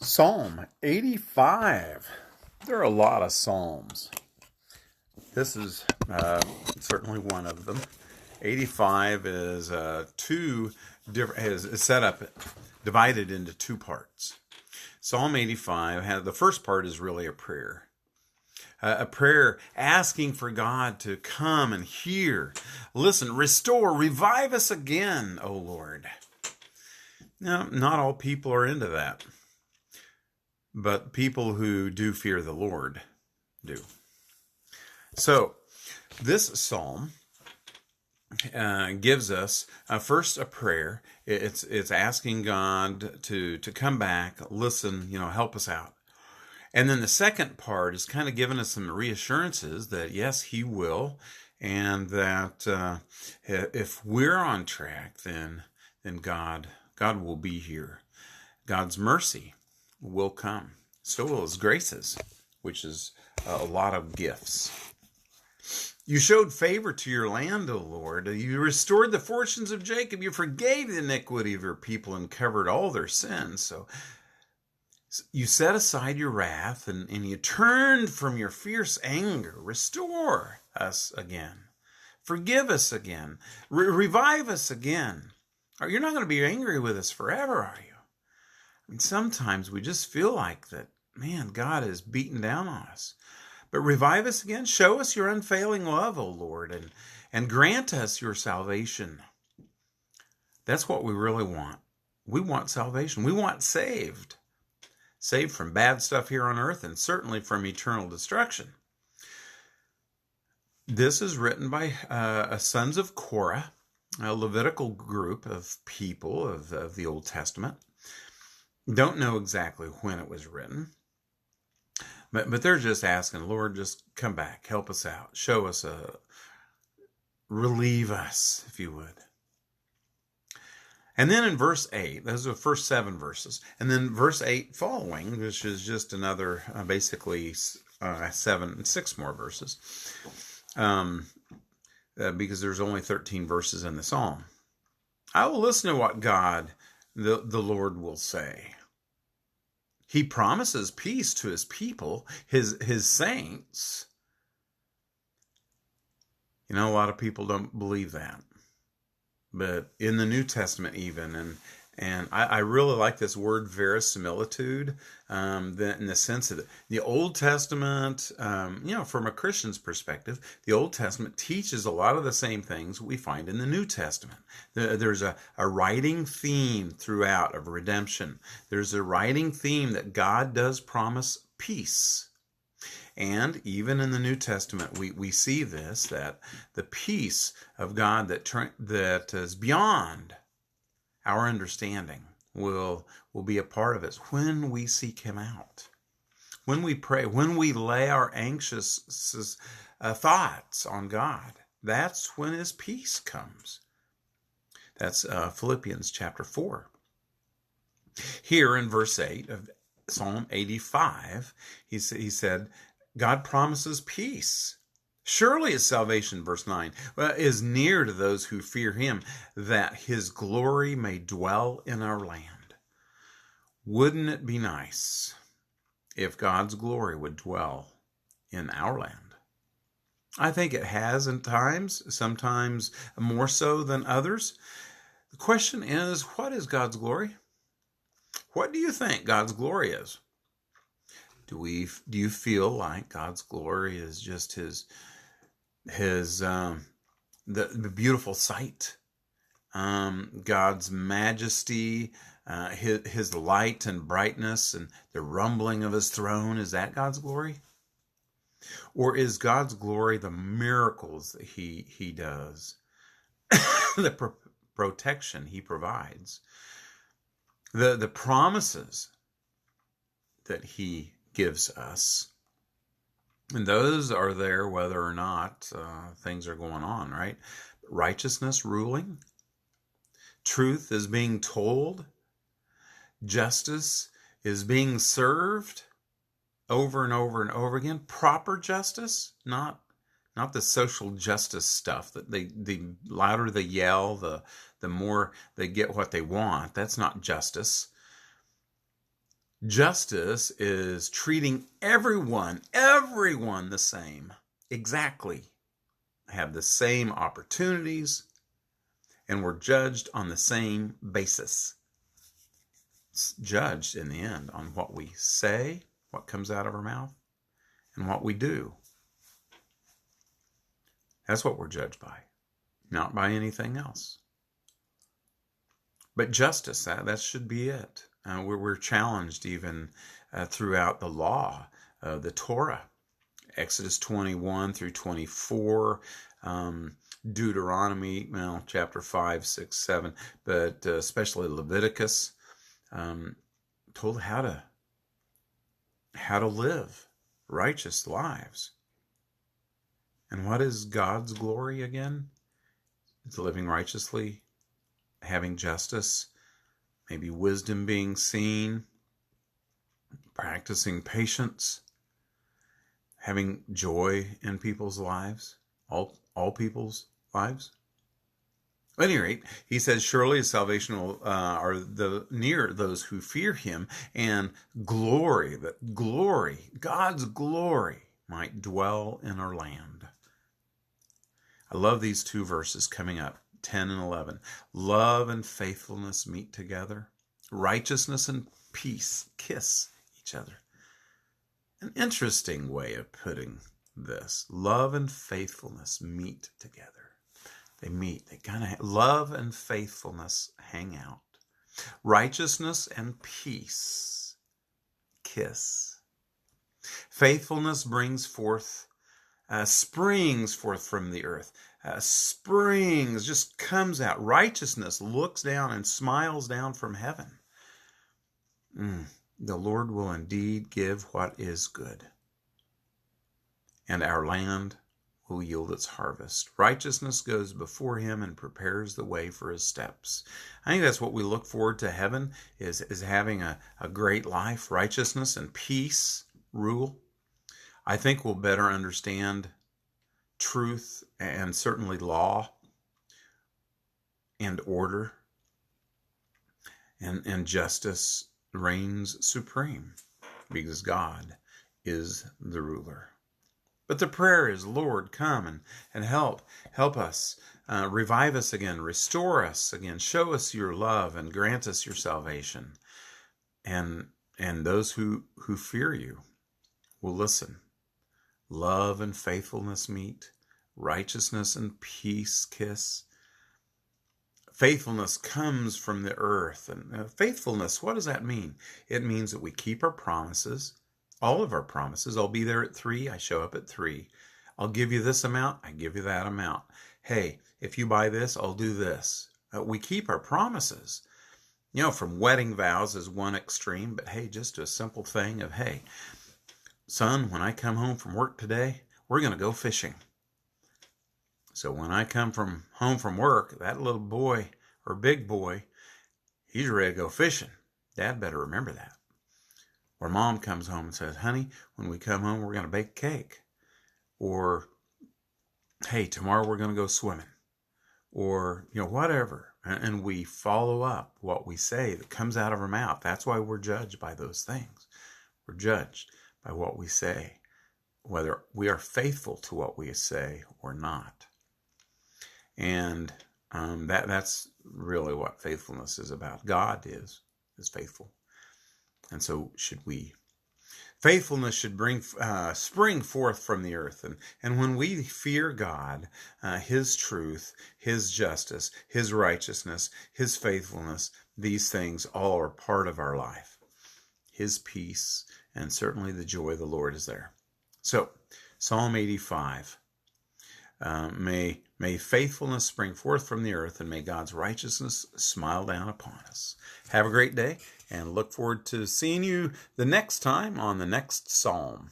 Psalm 85. There are a lot of psalms. This is certainly one of them. 85 is is set up, divided into two parts. Psalm 85 the first part is really a prayer. A prayer asking for God to come and hear, listen, restore, revive us again, O Lord. Now, not all people are into that. But people who do fear the Lord do. So, this psalm gives us first a prayer. It's asking God to come back, listen, help us out. And then the second part is kind of giving us some reassurances that yes, He will, and that if we're on track, then God will be here. God's mercy will come. So will His graces, which is a lot of gifts. You showed favor to your land, O Lord. You restored the fortunes of Jacob. You forgave the iniquity of your people and covered all their sins. So you set aside your wrath and you turned from your fierce anger. Restore us again. Forgive us again. Revive us again. You're not going to be angry with us forever, are you? And sometimes we just feel like that, man, God is beaten down on us. But revive us again. Show us your unfailing love, O Lord, and grant us your salvation. That's what we really want. We want salvation. We want saved. Saved from bad stuff here on earth and certainly from eternal destruction. This is written by sons of Korah, a Levitical group of people of the Old Testament. Don't know exactly when it was written, but they're just asking, Lord, just come back, help us out, show us, relieve us, if you would. And then in verse 8, those are the first 7 verses, and then verse 8 following, which is just another, basically 6 more verses, because there's only 13 verses in the psalm. I will listen to what God the Lord will say. He promises peace to His people, his saints. A lot of people don't believe that. But in the New Testament even, and I really like this word verisimilitude, in the sense of the Old Testament, from a Christian's perspective, the Old Testament teaches a lot of the same things we find in the New Testament. There's a writing theme throughout of redemption. There's a writing theme that God does promise peace. And even in the New Testament, we see this, that the peace of God that is beyond our understanding will be a part of it when we seek Him out, when we pray, when we lay our anxious thoughts on God. That's when His peace comes. That's Philippians chapter 4. Here in verse 8 of Psalm 85, he said, God promises peace. Surely His salvation, verse 9, is near to those who fear Him, that His glory may dwell in our land. Wouldn't it be nice if God's glory would dwell in our land? I think it has in times, sometimes more so than others. The question is, what is God's glory? What do you think God's glory is? Do you feel like God's glory is just His the beautiful sight, God's majesty, his light and brightness, and the rumbling of His throne? Is that God's glory? Or is God's glory the miracles that He does, the protection He provides, the promises that He gives us? And those are there whether or not things are going on, right? Righteousness ruling, truth is being told, justice is being served over and over and over again. Proper justice, not the social justice stuff that the louder they yell, the more they get what they want. That's not justice. Justice is treating everyone the same, exactly, have the same opportunities, and we're judged on the same basis. It's judged in the end on what we say, what comes out of our mouth, and what we do. That's what we're judged by, not by anything else. But justice, that should be it. We're challenged even throughout the law, the Torah, Exodus 21 through 24, Deuteronomy, chapter 5, 6, 7, but especially Leviticus, told how to live righteous lives. And what is God's glory again? It's living righteously, having justice, maybe wisdom being seen, practicing patience, having joy in people's lives, all people's lives. At any rate, he says, surely his salvation are near those who fear him, and God's glory might dwell in our land. I love these two verses coming up, 10 and 11. Love and faithfulness meet together. Righteousness and peace kiss each other. An interesting way of putting this. Love and faithfulness meet together. They meet. Love and faithfulness hang out. Righteousness and peace kiss. Faithfulness brings forth, springs forth from the earth. Springs, just comes out. Righteousness looks down and smiles down from heaven. The Lord will indeed give what is good, and our land will yield its harvest. Righteousness goes before him and prepares the way for his steps. I think that's what we look forward to heaven, is having a great life. Righteousness and peace rule. I think we'll better understand truth and certainly law and order, and justice reigns supreme because God is the ruler. But the prayer is, Lord, come and help us, revive us again, restore us again, show us your love and grant us your salvation. And those who fear you will listen. Love and faithfulness meet, righteousness and peace kiss. Faithfulness comes from the earth. And faithfulness, what does that mean? It means that we keep our promises, all of our promises. I'll be there at 3, I show up at 3. I'll give you this amount, I give you that amount. Hey, if you buy this, I'll do this. We keep our promises. From wedding vows is one extreme, but hey, just a simple thing of, hey, son, when I come home from work today, we're going to go fishing. So when I come home from work, that little boy or big boy, he's ready to go fishing. Dad better remember that. Or mom comes home and says, honey, when we come home, we're going to bake a cake. Or, hey, tomorrow we're going to go swimming. Or, whatever. And we follow up what we say that comes out of our mouth. That's why we're judged by those things. We're judged by what we say, whether we are faithful to what we say or not. And that's really what faithfulness is about. God is faithful. And so should we. Faithfulness should spring forth from the earth. And when we fear God, his truth, his justice, his righteousness, his faithfulness, these things all are part of our life. His peace, and certainly the joy of the Lord is there. So, Psalm 85. May faithfulness spring forth from the earth, and may God's righteousness smile down upon us. Have a great day, and look forward to seeing you the next time on the next Psalm.